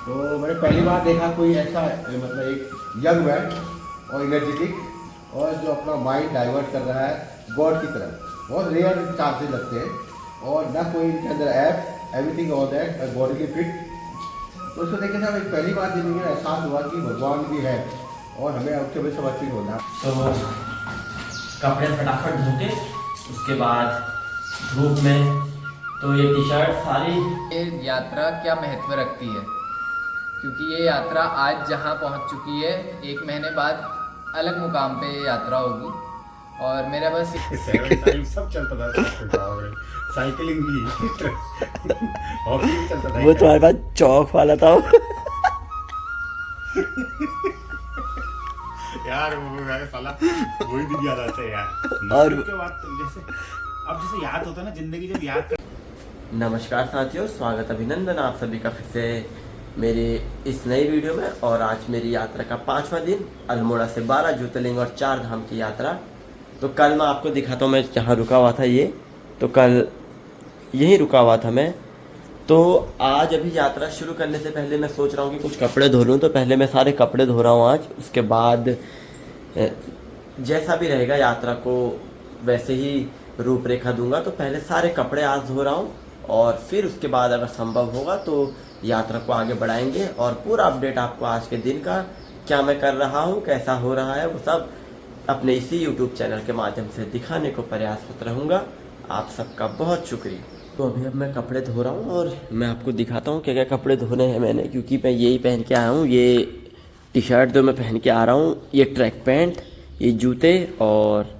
तो मैंने पहली बार देखा कोई ऐसा मतलब एक यंग मैन और एनर्जेटिक और जो अपना माइंड डाइवर्ट कर रहा है गॉड की तरफ। बहुत रेयर चांसेस लगते हैं और ना कोई इनके अंदर app everything all that body की फिट। तो उसको देखे था एक पहली बार जिंदगी में एहसास हुआ कि भगवान भी है और हमें उसके वजह से समर्पित होना। तो कपड़े फटाफट धो के उसके बाद धूप में तो ये टी शर्ट सारी। ये यात्रा क्या महत्व रखती है, क्योंकि ये यात्रा आज जहाँ पहुँच चुकी है 1 महीने बाद अलग मुकाम पे ये यात्रा होगी। और मेरा बस 7 टाइम सब चलता था, साइकिलिंग भी हॉकी भी चलता था। वो तुम्हारे पास चौक वाला था यार वो साला वही दिन याद आता है यार। और उसके बाद जैसे अब जैसे याद होता है ना जिंदगी, जब याद कर। नमस्कार साथियों, स्वागत अभिनंदन आप सभी का फिर से मेरी इस नई वीडियो में। और आज मेरी यात्रा का 5वां दिन, अल्मोड़ा से 12 ज्योतिर्लिंग और 4 धाम की यात्रा। तो कल मैं आपको दिखाता हूँ मैं जहाँ रुका हुआ था, ये तो कल यहीं रुका हुआ था मैं। तो आज अभी यात्रा शुरू करने से पहले मैं सोच रहा हूँ कि कुछ कपड़े धो लूँ। तो पहले मैं सारे कपड़े धो रहा हूँ आज, उसके बाद जैसा भी रहेगा यात्रा को वैसे ही रूपरेखा दूंगा। तो पहले सारे कपड़े आज धो रहा हूँ और फिर उसके बाद अगर संभव होगा तो यात्रा को आगे बढ़ाएंगे। और पूरा अपडेट आपको आज के दिन का, क्या मैं कर रहा हूँ, कैसा हो रहा है, वो सब अपने इसी YouTube चैनल के माध्यम से दिखाने को प्रयासरत रहूँगा। आप सबका बहुत शुक्रिया। तो अभी अब मैं कपड़े धो रहा हूँ और मैं आपको दिखाता हूँ क्या क्या कपड़े धोने हैं मैंने, क्योंकि मैं यही पहन के आया हूँ। ये टी शर्ट जो मैं पहन के आ रहा हूँ, ये ट्रैक पैंट, ये जूते और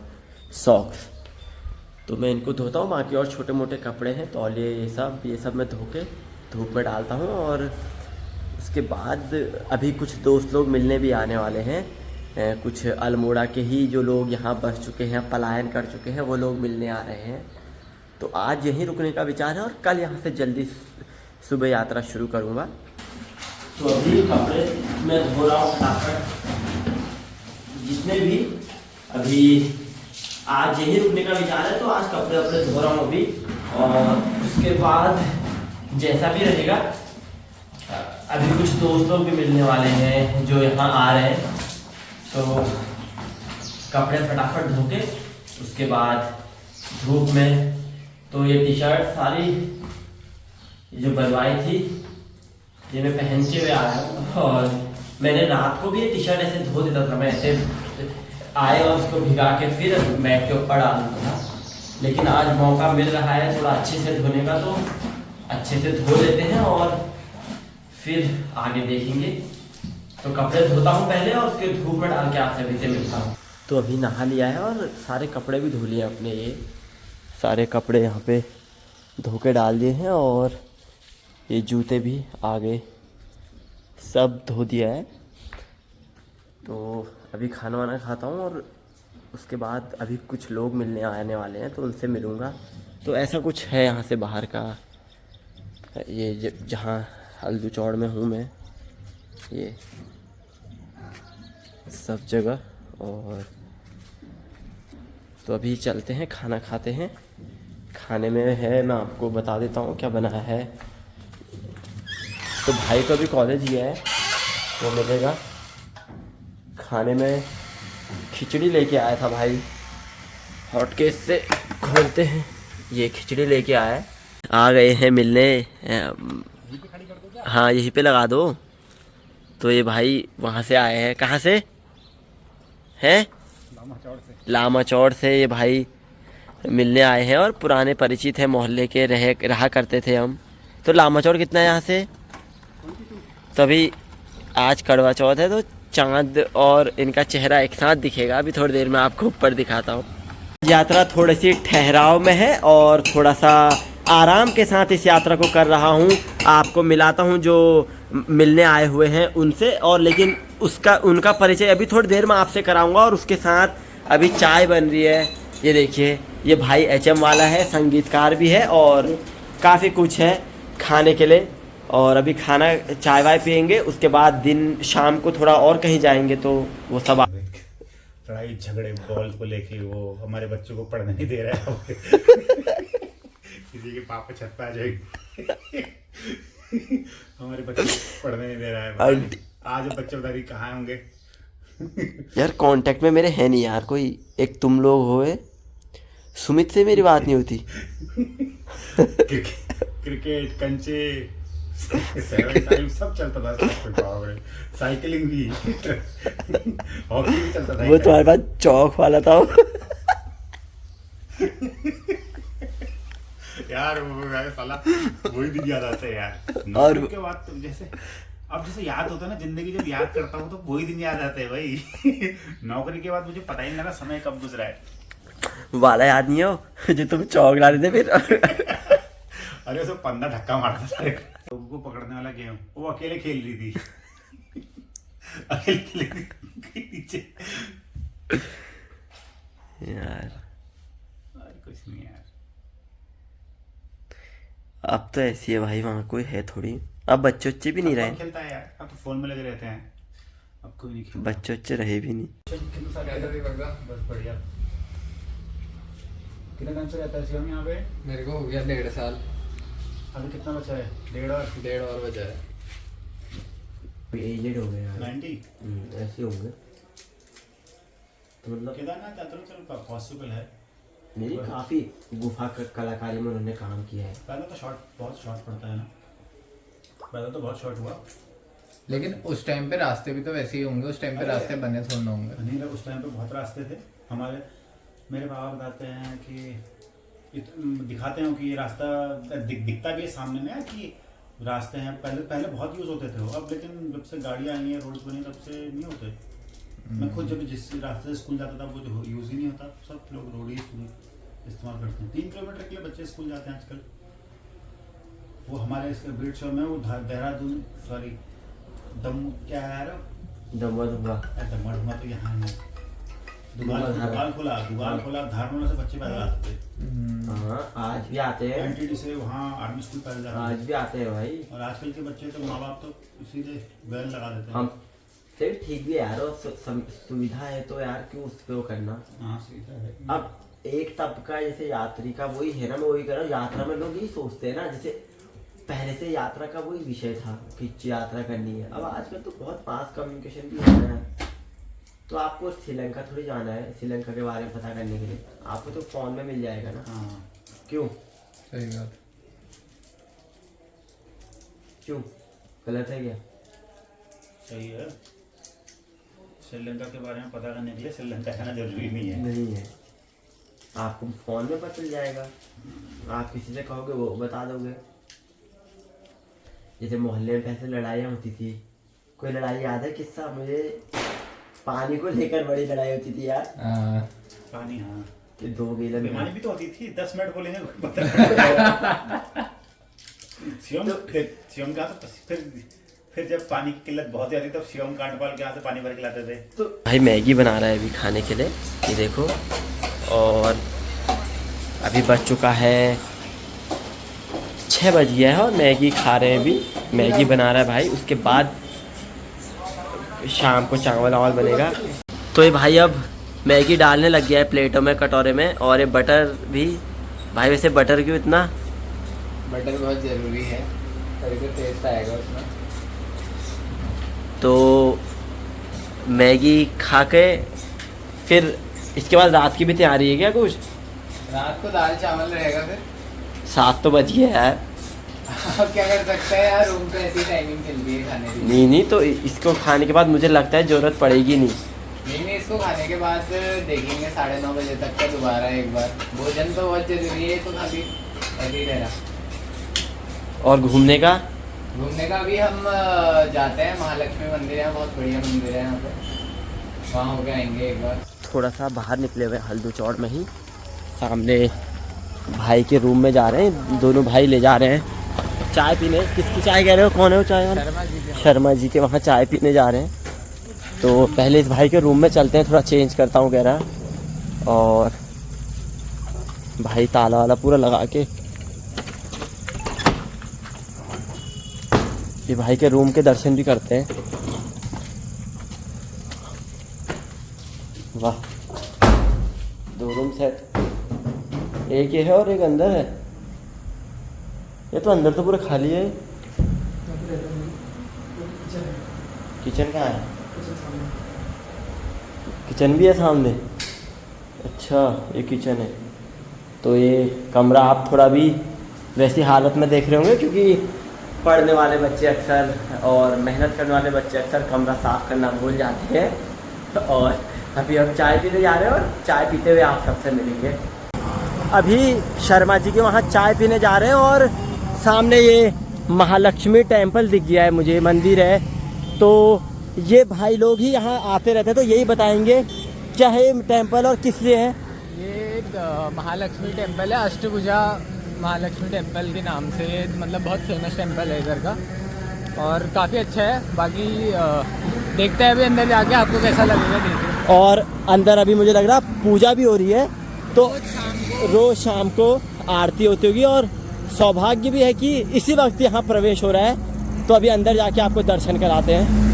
सॉक्स, तो मैं इनको धोता हूँ। बाकी और छोटे मोटे कपड़े हैं, तौलिए, ये सब मैं धो के धूप में डालता हूँ। और उसके बाद अभी कुछ दोस्त लोग मिलने भी आने वाले हैं। कुछ अल्मोड़ा के ही जो लोग यहाँ बस चुके हैं, पलायन कर चुके हैं, वो लोग मिलने आ रहे हैं। तो आज यहीं रुकने का विचार है और कल यहाँ से जल्दी सुबह यात्रा शुरू करूँगा। तो अभी कपड़े मैं धो रहा हूँ फटाफट, जितने भी अभी आज यहीं रुकने का विचार है। तो आज कपड़े वपड़े धो रहा हूँ अभी, और उसके बाद जैसा भी रहेगा। अभी कुछ दोस्त लोग भी मिलने वाले हैं जो यहाँ आ रहे हैं। तो कपड़े फटाफट धो के उसके बाद धूप में तो ये टी शर्ट सारी जो बनवाई थी ये मैं पहन के हुए आया हूँ। और मैंने रात को भी ये टी शर्ट ऐसे धो देता था, मैं ऐसे आए और उसको भिगा के फिर मैट के ऊपर डाल देता था। लेकिन आज मौका मिल रहा है थोड़ा अच्छे से धोने का, तो अच्छे से धो लेते हैं और फिर आगे देखेंगे। तो कपड़े धोता हूँ पहले और उसके धूप में डाल के आप सभी से मिलता हूँ। तो अभी नहा लिया है और सारे कपड़े भी धो लिए अपने, ये सारे कपड़े यहाँ पे धो के डाल दिए हैं। और ये जूते भी आगे सब धो दिया है। तो अभी खाना वाना खाता हूँ और उसके बाद अभी कुछ लोग मिलने आने वाले हैं तो उनसे मिलूँगा। तो ऐसा कुछ है यहाँ से बाहर का, ये जहाँ हल्दू चौड़ में हूँ मैं, ये सब जगह। और तो अभी चलते हैं, खाना खाते हैं। खाने में है, मैं आपको बता देता हूँ क्या बना है। तो भाई को अभी कॉलेज गया है, वो मिलेगा। खाने में खिचड़ी लेके आया था भाई, हॉटकेस से खोलते हैं। ये खिचड़ी लेके आया है। आ गए हैं मिलने, हाँ यहीं पे लगा दो। तो ये भाई वहाँ से आए हैं, कहाँ से हैं? लामा चौड़ से ये भाई मिलने आए हैं और पुराने परिचित हैं, मोहल्ले के रहा करते थे हम। तो लामा चौड़ कितना है यहाँ से? तभी आज करवा चौथ है तो चांद और इनका चेहरा एक साथ दिखेगा। अभी थोड़ी देर में आपको ऊपर दिखाता हूँ। यात्रा थोड़ी सी ठहराव में है और थोड़ा सा आराम के साथ इस यात्रा को कर रहा हूँ। आपको मिलाता हूँ जो मिलने आए हुए हैं उनसे, और लेकिन उनका परिचय अभी थोड़ी देर में आपसे कराऊंगा। और उसके साथ अभी चाय बन रही है, ये देखिए। ये भाई HM वाला है, संगीतकार भी है और काफ़ी कुछ है खाने के लिए। और अभी खाना चाय वाय पियेंगे, उसके बाद दिन शाम को थोड़ा और कहीं जाएंगे। तो वो सब लड़ाई झगड़े बॉल को लेके, वो हमारे बच्चों को पढ़ने नहीं दे रहा है किसी के पापा छत पे आ जाएंगे हमारे बच्चे पढ़ने नहीं दे रहा है भाई। आंटी। आज बच्चे बता रही कहाँ होंगे। यार कांटेक्ट में मेरे है नहीं यार कोई, एक तुम लोग होए, सुमित से मेरी बात नहीं होती। क्रिकेट कंचे सेवन टाइम सब चलता था। बाप रे, साइकिलिंग भी, हॉकी भी चलता था। वो तुम्हारे पास चौक वाला था। यार वो साला वही दिन याद आता है यार। और नौकरी के बाद तो जैसे अब जैसे याद होता है ना जिंदगी, जब याद करता हूँ तो वही दिन याद आते हैं भाई। नौकरी के बाद मुझे पता ही नहीं लगा समय कब गुजरा है। वाला याद नहीं हो जो तुम चौक ला रहे थे फिर? अरे उसको पंधा धक्का मारता था लोगों को पकड़ने वाला गेम, वो अकेले खेल रही थी। अकेले खेल रही थी नीचे। यार कुछ नहीं यार, अब तो ऐसी है भाई, वहाँ कोई है थोड़ी, अब बच्चे बच्चे भी नहीं अब रहे, खेलता है यार, अब तो फोन में लगे रहते हैं, अब कोई नहीं खेलता। बच्चे बच्चे रहे भी नहीं। बस बढ़िया। कितने टाइम से रहता है शिवम यहाँ पे? मेरे को हो गया 1.5 साल। अभी कितना बचा है? 1.5 और बचा है। एजेड हो गए यार, 90। ऐसे होंगे तो मतलब। केदारनाथ यात्रा चलो पॉसिबल है। मेरी काफी गुफा कलाकारी में उन्होंने काम किया है। पहले तो बहुत शॉर्ट पड़ता है ना, पहले तो बहुत शॉर्ट हुआ। लेकिन उस टाइम पे रास्ते भी तो वैसे ही होंगे, उस टाइम पे रास्ते बने थोड़ा ना होंगे। नहीं, उस टाइम पे बहुत रास्ते थे। मेरे पापा बताते हैं कि दिखाते हैं कि ये रास्ता दिखता भी है सामने में कि रास्ते हैं, पहले बहुत यूज़ होते थे वो, अब लेकिन जब से गाड़ियाँ आई हैं, रोड्स बनी, तब से नहीं होते। मैं खुद जब जिस रास्ते से स्कूल जाता था वो जो यूज़ ही नहीं होता, सब लोग रोड ही इस्तेमाल करते हैं। 3 किलोमीटर के लिए बच्चे स्कूल जाते हैं आजकल। वो हमारे इसके बीट शो में वो देहरादून, सॉरी क्या है यार, दमवा दमवा तो यहाँ है। दुकान खोला धारमोला से बच्चे पैदल आते थे। हाँ आज भी आते हैं, एनटीडी से वहाँ आर्मी स्कूल पैदल जाते आज भी आते हैं भाई। और आजकल के बच्चे तो माँ बाप तो इसीलिए वैन लगा देते हैं। हम फिर ठीक भी है यार, और सुविधा है तो यार क्यों उस पे वो करना। हाँ सुविधा है। अब एक तबका जैसे यात्री का वही है ना, मैं वही कह रहा हूँ, यात्रा में लोग यही सोचते हैं ना, जैसे पहले से यात्रा का वही विषय था कि यात्रा करनी है। अब आजकल तो बहुत फास्ट कम्युनिकेशन भी हो रहा है, तो आपको श्रीलंका थोड़ी जाना है श्रीलंका के बारे में पता करने के लिए, आपको तो फोन में मिल जाएगा ना। हाँ क्यों सही बात। क्यों गलत है क्या? सही है। श्रीलंका के बारे में पता करने के लिए श्रीलंका जाना जरूरी नहीं है। नहीं है, आपको फोन में पता चल जाएगा, आप किसी से कहोगे वो बता दोगे। जैसे मोहल्ले में पैसे लड़ाइयाँ होती थी, कोई लड़ाई याद है किस्सा मुझे? पानी को लेकर बड़ी लड़ाई होती थी यार। पानी, हाँ कि 2 गैलन पानी भी तो होती थी, 10 मिनट बोलेंगे शिवम का तो फिर जब पानी की किल्लत बहुत ज्यादा थी तब शिवम कांटपाल के यहाँ से पानी भर के लाते थे। तो भाई मैगी बना रहा है अभी खाने के लिए, ये देखो, और अभी बज चुका है 6 बज गया है और मैगी खा रहे हैं अभी। मैगी बना रहा है भाई, उसके बाद शाम को चावल वावल बनेगा। तो ये भाई अब मैगी डालने लग गया है प्लेटों में, कटोरे में, और ये बटर भी। भाई वैसे बटर क्यों इतना? बटर बहुत ज़रूरी है, तभी तो टेस्ट आएगा उसमें। तो मैगी खा के फिर इसके बाद रात की भी तैयारी है क्या कुछ? रात को दाल चावल रहेगा फिर। 7 तो बज गया यार। अब क्या कर सकते हैं यार, रूम पे ऐसी टाइमिंग चल रही है खाने की। नहीं तो इसको खाने के बाद मुझे लगता है ज़रूरत पड़ेगी नहीं। नहीं, इसको खाने के बाद देखेंगे 9:30 बजे तक का दोबारा एक बार। भोजन तो बहुत जरूरी है, तो खाली ऐसे ही रहना। और घूमने का अभी हम जाते हैं महालक्ष्मी मंदिर है, बहुत बढ़िया मंदिर है यहाँ पे, वहाँ होके आएंगे एक बार। थोड़ा सा बाहर निकले हुए हल्दू चौड़ में ही, सामने भाई के रूम में जा रहे हैं, दोनों भाई ले जा रहे हैं चाय पीने। किसकी चाय कह रहे हो, कौन है वो चाय वाला? शर्मा जी के वहाँ चाय पीने जा रहे हैं। तो पहले इस भाई के रूम में चलते हैं, थोड़ा चेंज करता हूँ कह रहा। और भाई ताला वाला पूरा लगा के, ये भाई के रूम के दर्शन भी करते हैं। वाह, 2 रूम सेट, एक ये है और एक अंदर है। ये तो अंदर तो पूरा खाली है। किचन कहाँ है? किचन भी है सामने। अच्छा, ये किचन है। तो ये कमरा आप थोड़ा भी वैसी हालत में देख रहे होंगे, क्योंकि पढ़ने वाले बच्चे अक्सर और मेहनत करने वाले बच्चे अक्सर कमरा साफ़ करना भूल जाते हैं। और अभी हम चाय पीने जा रहे हैं और चाय पीते हुए आप सबसे मिलेंगे। अभी शर्मा जी के वहाँ चाय पीने जा रहे हैं और सामने ये महालक्ष्मी टेम्पल दिख गया है मुझे, मंदिर है। तो ये भाई लोग ही यहाँ आते रहते हैं, तो यही बताएंगे क्या है ये टेम्पल और किस लिए है। ये एक महालक्ष्मी टेम्पल है, अष्टभुजा महालक्ष्मी टेम्पल के नाम से। ये मतलब बहुत फेमस टेम्पल है इधर का और काफ़ी अच्छा है। बाकी देखते हैं अभी अंदर जाके आपको कैसा लगेगा, देखिए। और अंदर अभी मुझे लग रहा पूजा भी हो रही है, तो रोज शाम को आरती होती होगी और सौभाग्य भी है कि इसी वक्त यहाँ प्रवेश हो रहा है। तो अभी अंदर जाके आपको दर्शन कराते हैं।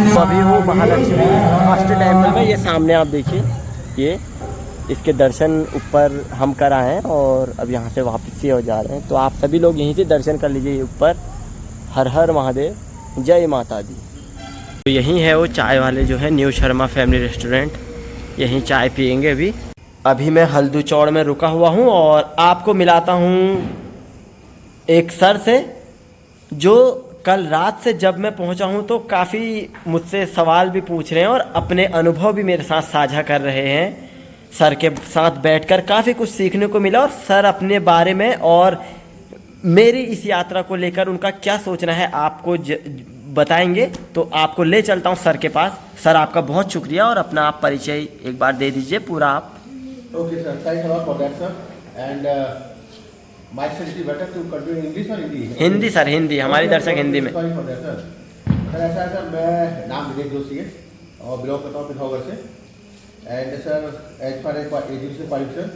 तो अभी वो महालक्ष्मी फर्स्ट टेम्पल में, ये सामने आप देखिए, ये इसके दर्शन ऊपर हम कर आए हैं और अब यहाँ से वापस ही हो जा रहे हैं। तो आप सभी लोग यहीं से दर्शन कर लीजिए ऊपर। हर हर महादेव, जय माता दी। तो यहीं है वो चाय वाले जो है, न्यू शर्मा फैमिली रेस्टोरेंट। यहीं चाय पियेंगे अभी मैं हल्दू चौड़ में रुका हुआ हूँ और आपको मिलाता हूँ एक सर से, जो कल रात से जब मैं पहुँचा हूँ तो काफ़ी मुझसे सवाल भी पूछ रहे हैं और अपने अनुभव भी मेरे साथ साझा कर रहे हैं। सर के साथ बैठकर काफ़ी कुछ सीखने को मिला और सर अपने बारे में और मेरी इस यात्रा को लेकर उनका क्या सोचना है आपको बताएंगे। तो आपको ले चलता हूँ सर के पास। सर आपका बहुत शुक्रिया और अपना आप परिचय एक बार दे दीजिए पूरा आप। Okay sir, thanks a lot for that sir. And my sir, it is better to continue English और हिंदी? हिंदी सर, हिंदी। हमारी दर्शक हिंदी में। Sorry for that sir. Sir ऐसा है सर, मैं नाम विवेक जोशी है और बिलोंग करता हूँ पिथौरागढ़ से। And sir, as far as education qualification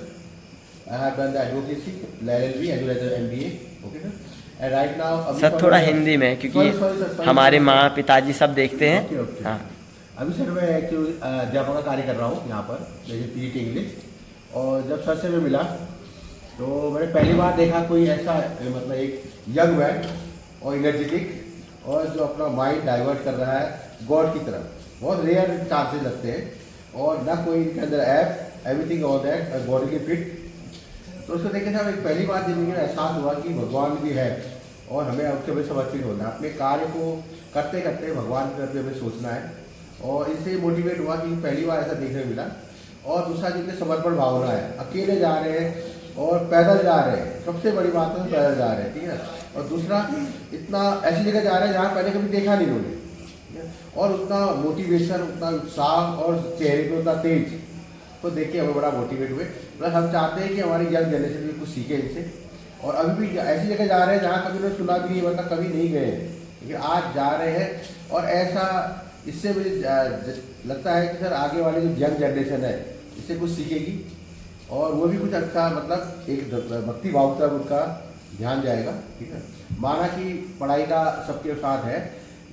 I have done the advocacy, LLB as well as MBA। Okay sir. And right now sir थोड़ा हिंदी में, क्योंकि हमारे माँ पिताजी सब देखते हैं। हाँ, अभी सर मैं एक्चुअली अध्यापक का कार्य कर रहा हूँ यहाँ पर, जैसे PET इंग्लिश। और जब सर से मैं मिला तो मैंने पहली बार देखा कोई ऐसा मतलब एक यंग मैन और इनर्जेटिक और जो अपना माइंड डाइवर्ट कर रहा है गॉड की तरफ। बहुत रेयर चांसेस लगते हैं और ना कोई इनके अंदर app, everything all that, body की फिट। तो उसको देखे साहब, एक पहली बार जिंदगी में एहसास हुआ कि भगवान भी है और हमें उसके लिए समर्पित होना है। अपने कार्य को करते करते भगवान के प्रति हमें सोचना है और इससे मोटिवेट हुआ कि पहली बार ऐसा देखने मिला। और दूसरा जिनके समर्पण भावना है, अकेले जा रहे हैं और पैदल जा रहे हैं। सबसे बड़ी बात है पैदल जा रहे हैं, ठीक है। और दूसरा, इतना ऐसी जगह जा रहे हैं जहाँ पहले कभी देखा नहीं उन्होंने, और उतना मोटिवेशन, उतना उत्साह और चेहरे पे उतना तेज, तो देख के हमें बड़ा मोटिवेट हुए। प्लस हम चाहते हैं कि हमारी यंग जनरेशन भी कुछ सीखे इनसे। और अभी भी ऐसी जगह जा रहे हैं जहाँ कभी उन्होंने सुना भी नहीं, मतलब कभी नहीं गए, लेकिन आज जा रहे हैं। और ऐसा इससे मुझे लगता है कि सर आगे वाली जो यंग जनरेशन है इससे कुछ सीखेगी और वो भी कुछ अच्छा, मतलब एक भक्ति भाव तक उनका ध्यान जाएगा, ठीक है। माना कि पढ़ाई का सबके साथ है,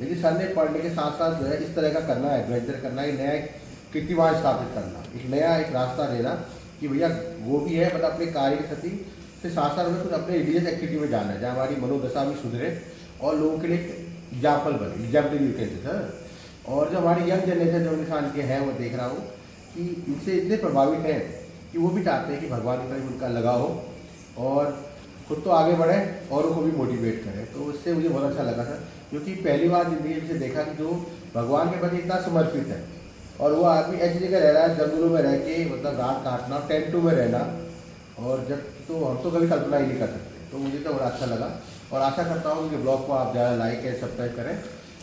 लेकिन सर ने पढ़ने के साथ साथ जो है इस तरह का करना है, एडवेंचर करना है, नया कीर्तिमान स्थापित करना, एक नया एक रास्ता देना कि भैया वो भी है, मतलब अपने कार्य के प्रति से साथ साथ हमें कुछ अपने रिलीजियस एक्टिविटी में जाना है जहाँ हमारी मनोदशा भी सुधरे और लोगों के लिए एग्जाम्पल बने, example you can say sir. और जो हमारी यंग जनरेशन जो इंसान के हैं, वो देख रहा हूँ कि इनसे इतने प्रभावित हैं कि वो भी चाहते हैं कि भगवान की तरफ उनका लगाव हो और खुद तो आगे बढ़े और उनको भी मोटिवेट करें। तो उससे मुझे बहुत अच्छा लगा सर, क्योंकि पहली बार जिंदगी से देखा कि जो भगवान के प्रति इतना समर्पित है और वो आदमी ऐसी जगह रह रहा है, जंगलों में रह के, मतलब रात काटना, टेंटों में रहना, और जब तो हम तो कभी कल्पना ही नहीं कर सकते। तो मुझे तो बड़ा अच्छा लगा और आशा करता हूँ कि ब्लॉग को आप ज़्यादा लाइक है, सब्सक्राइब करें,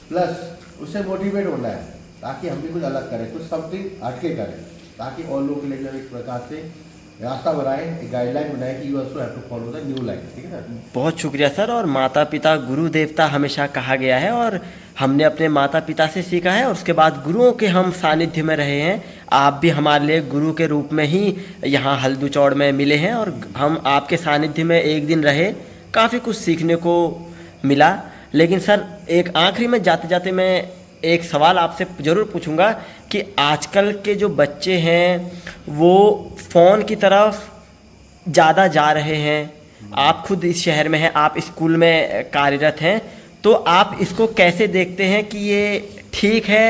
प्लस उससे मोटिवेट होना है ताकि हम भी कुछ अलग करें, कुछ समथिंग हटके करें, ताकि और लोगों के लिए भी एक प्रकार से रास्ता बनाए, एक गाइडलाइन बनाए कि you also have to follow the new line, ठीक है सर। बहुत शुक्रिया सर। और माता पिता गुरु देवता हमेशा कहा गया है और हमने अपने माता पिता से सीखा है और उसके बाद गुरुओं के हम सानिध्य में रहे हैं। आप भी हमारे लिए गुरु के रूप में ही यहाँ हल्दू चौड़ में मिले हैं और हम आपके सानिध्य में एक दिन रहे, काफ़ी कुछ सीखने को मिला। लेकिन सर एक आखिरी में जाते जाते मैं एक सवाल आपसे ज़रूर पूछूंगा कि आजकल के जो बच्चे हैं वो फ़ोन की तरफ ज़्यादा जा रहे हैं। आप खुद इस शहर में हैं, आप स्कूल में कार्यरत हैं, तो आप इसको कैसे देखते हैं कि ये ठीक है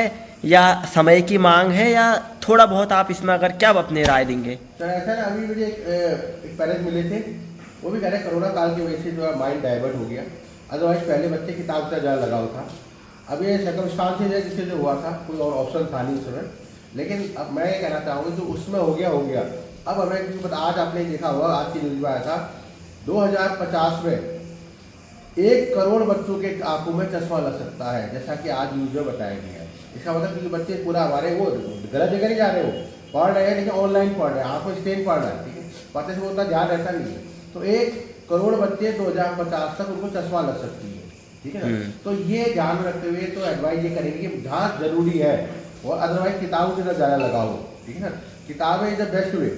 या समय की मांग है, या थोड़ा बहुत आप इसमें अगर क्या अपनी राय देंगे? तो ऐसा है, अभी मुझे एक पेरेंट्स मिले थे, वो भी कह रहे कोरोना काल की वजह से जो है माइंड डाइवर्ट हो गया। अदरवाइज पहले बच्चे किताब का ज़्यादा लगाव था। अब ये सर्कमस्टांसेस है जिससे जो हुआ था, कोई और ऑप्शन था नहीं उसमें। लेकिन अब मैं ये कहना चाहूँगा जो उसमें हो गया हो गया। अब हमें आज आपने देखा होगा, आज की न्यूज़ में आया था 2050 में 1 करोड़ बच्चों के आंखों में चश्मा लग सकता है, जैसा कि आज न्यूज़ में बताया गया है। इसका मतलब कि बच्चे पूरा हमारे वो गलत जगह नहीं जा रहे, हो पढ़ रहे हैं लेकिन ऑनलाइन पढ़ रहे हैं, आंखों स्टेन पढ़ रहा है, ठीक है, पढ़ते से वो उतना ध्यान रहता नहीं है। तो 1 करोड़ बच्चे 2050 तक उनको चश्मा लग सकती है, ठीक है ना। तो ये ध्यान में रखते हुए तो एडवाइस ये करेंगे कि जहाँ जरूरी है और अदरवाइज किताबों की तरफ ज़्यादा लगाओ, ठीक है ना। किताबें इज द बेस्ट वे,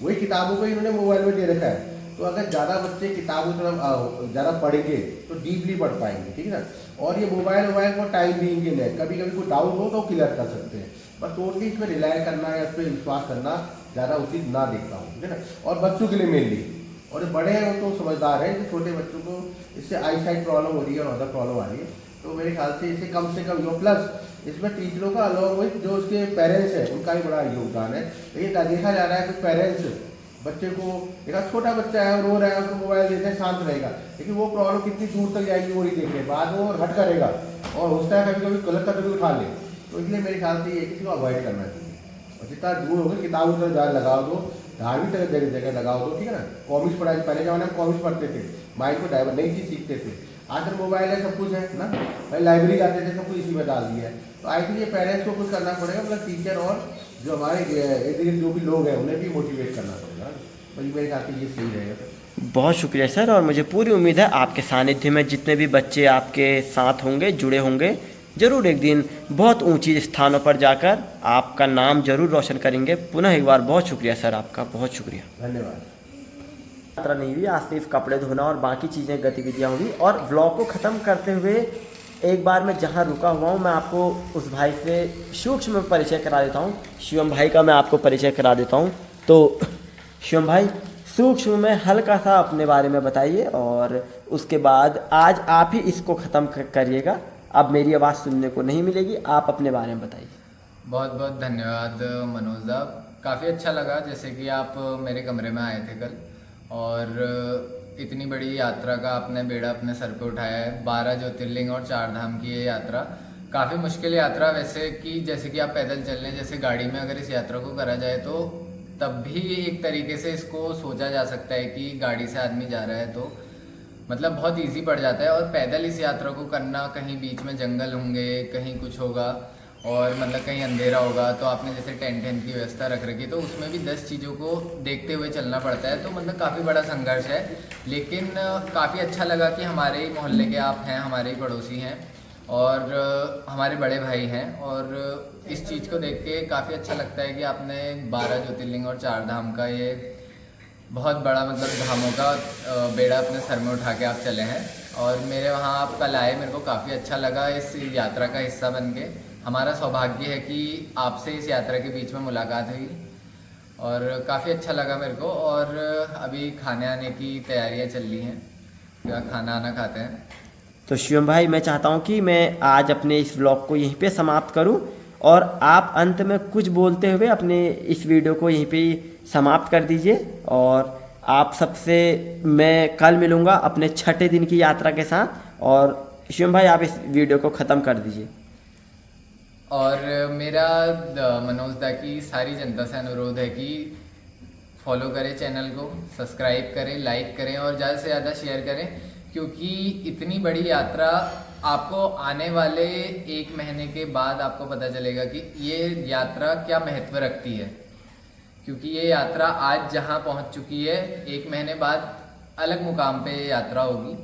वही किताबों को इन्होंने मोबाइल में दे रखा है। तो अगर ज़्यादा बच्चे किताबों की तरफ ज़्यादा पढ़ेंगे तो डीपली पढ़ पाएंगे, ठीक है ना। और ये मोबाइल को टाइम बीइंग के लिए कभी कभी कोई डाउट हो तो क्लियर कर सकते हैं, पर टोटली इसमें रिलाय करना या इस पर विश्वास करना ज़्यादा उचित ना देखता हूँ, ठीक है ना। और बच्चों के लिए मेनली, और बड़े हैं वो तो समझदार हैं, जो छोटे बच्चों को इससे आई साइट प्रॉब्लम हो रही है और अदर प्रॉब्लम आ रही है, तो मेरे ख्याल से इसे कम से कम यो प्लस इसमें टीचरों का अलॉन्ग विथ जो उसके पेरेंट्स हैं उनका भी बड़ा योगदान है। लेकिन देखा जा रहा है कि पेरेंट्स बच्चे को, एक छोटा बच्चा है रो रहा है, उसको मोबाइल देते हैं शांत रहेगा, लेकिन वो प्रॉब्लम कितनी दूर तक जाएगी वो नहीं देख रहे, बाद में वो हट करेगा और होता है कभी कभी गलत कदम भी उठा ले। तो इसलिए मेरे ख्याल से ये किसी को अवॉइड करना चाहिए, और जितना दूर होगा किताबों की तरफ ज़्यादा लगाओ दो, धार्मिक जगह लगाओ दो, ठीक है ना। कॉमिक्स पढ़ाई, पहले ज़माने में कॉमिक्स पढ़ते थे, माइंड को डाइवर्ट, नई चीज़ सीखते थे। आजकल मोबाइल है, सब कुछ है ना, भाई लाइब्रेरी जाते थे, सब कुछ इसी में डाल दिया है। तो आई थिंक ये पेरेंट्स को कुछ करना पड़ेगा, मतलब टीचर और जो हमारे इर्द गिर्द जो भी लोग हैं उन्हें भी मोटिवेट करना पड़ेगा। तो मेरे ख्याल से ये सही रहेगा। बहुत शुक्रिया सर, और मुझे पूरी उम्मीद है आपके सानिध्य में जितने भी बच्चे आपके साथ होंगे, जुड़े होंगे, ज़रूर एक दिन बहुत ऊंची स्थानों पर जाकर आपका नाम जरूर रोशन करेंगे। पुनः एक बार बहुत शुक्रिया सर, आपका बहुत शुक्रिया, धन्यवाद। यात्रा नहीं हुई, आज सिर्फ कपड़े धोना और बाकी चीज़ें गतिविधियाँ हुई। और व्लॉग को ख़त्म करते हुए एक बार मैं जहाँ रुका हुआ हूँ, मैं आपको उस भाई से सूक्ष्म परिचय करा देता हूँ। शिवम भाई का मैं आपको परिचय करा देता हूँ। तो शिवम भाई, सूक्ष्म में हल्का सा अपने बारे में बताइए, और उसके बाद आज आप ही इसको ख़त्म करिएगा। अब मेरी आवाज़ सुनने को नहीं मिलेगी, आप अपने बारे में बताइए। बहुत बहुत धन्यवाद मनोज दा, काफ़ी अच्छा लगा जैसे कि आप मेरे कमरे में आए थे कल, और इतनी बड़ी यात्रा का आपने बेड़ा अपने सर पे उठाया है। 12 ज्योतिर्लिंग और 4 धाम की ये यात्रा काफ़ी मुश्किल यात्रा, वैसे कि जैसे कि आप पैदल चल रहे हैं, जैसे गाड़ी में अगर इस यात्रा को करा जाए तो तब भी एक तरीके से इसको सोचा जा सकता है कि गाड़ी से आदमी जा रहा है तो मतलब बहुत इजी पड़ जाता है। और पैदल इस यात्रा को करना, कहीं बीच में जंगल होंगे, कहीं कुछ होगा और मतलब कहीं अंधेरा होगा, तो आपने जैसे टेंट की व्यवस्था रख रखी, तो उसमें भी 10 चीज़ों को देखते हुए चलना पड़ता है। तो मतलब काफ़ी बड़ा संघर्ष है, लेकिन काफ़ी अच्छा लगा कि हमारे ही मोहल्ले के आप हैं, हमारे ही पड़ोसी हैं और हमारे बड़े भाई हैं, और इस चीज़ को देख के काफ़ी अच्छा लगता है कि आपने 12 ज्योतिर्लिंग और 4 धाम का ये बहुत बड़ा मतलब धामों का बेड़ा अपने सर में उठा के आप चले हैं। और मेरे वहाँ आप कल आए, मेरे को काफ़ी अच्छा लगा इस यात्रा का हिस्सा बन के। हमारा सौभाग्य है कि आपसे इस यात्रा के बीच में मुलाकात हुई और काफ़ी अच्छा लगा मेरे को। और अभी खाने आने की तैयारियाँ चल रही हैं, क्या खाना आना खाते हैं। तो शिवम भाई, मैं चाहता हूं कि मैं आज अपने इस व्लॉग को यहीं पे समाप्त करूं, और आप अंत में कुछ बोलते हुए अपने इस वीडियो को यहीं पे समाप्त कर दीजिए। और आप सबसे मैं कल मिलूंगा अपने 6ठे दिन की यात्रा के साथ। और शिवम भाई, आप इस वीडियो को ख़त्म कर दीजिए। और मेरा मनोज दा की सारी जनता से अनुरोध है कि फॉलो करें चैनल को, सब्सक्राइब करें, लाइक करें और ज़्यादा से ज़्यादा शेयर करें, क्योंकि इतनी बड़ी यात्रा आपको आने वाले 1 महीने के बाद आपको पता चलेगा कि ये यात्रा क्या महत्व रखती है। क्योंकि ये यात्रा आज जहाँ पहुँच चुकी है, 1 महीने बाद अलग मुकाम पे ये यात्रा होगी।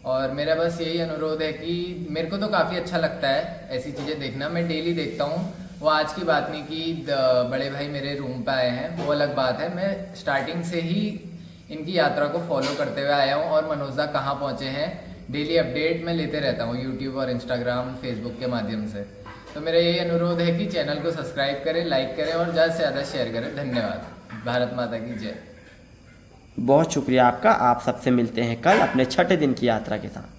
और मेरा बस यही अनुरोध है कि मेरे को तो काफ़ी अच्छा लगता है ऐसी चीज़ें देखना, मैं डेली देखता हूँ। वो आज की बात नहीं कि बड़े भाई मेरे रूम पे आए हैं, वो अलग बात है। मैं स्टार्टिंग से ही इनकी यात्रा को फॉलो करते हुए आया हूँ, और मनोज दा कहाँ पहुँचे हैं डेली अपडेट मैं लेते रहता हूँ यूट्यूब और इंस्टाग्राम, फेसबुक के माध्यम से। तो मेरा यही अनुरोध है कि चैनल को सब्सक्राइब करें, लाइक करें और ज़्यादा से ज़्यादा शेयर करें। धन्यवाद। भारत माता की जय। बहुत शुक्रिया आपका। आप सबसे मिलते हैं कल अपने छठे दिन की यात्रा के साथ।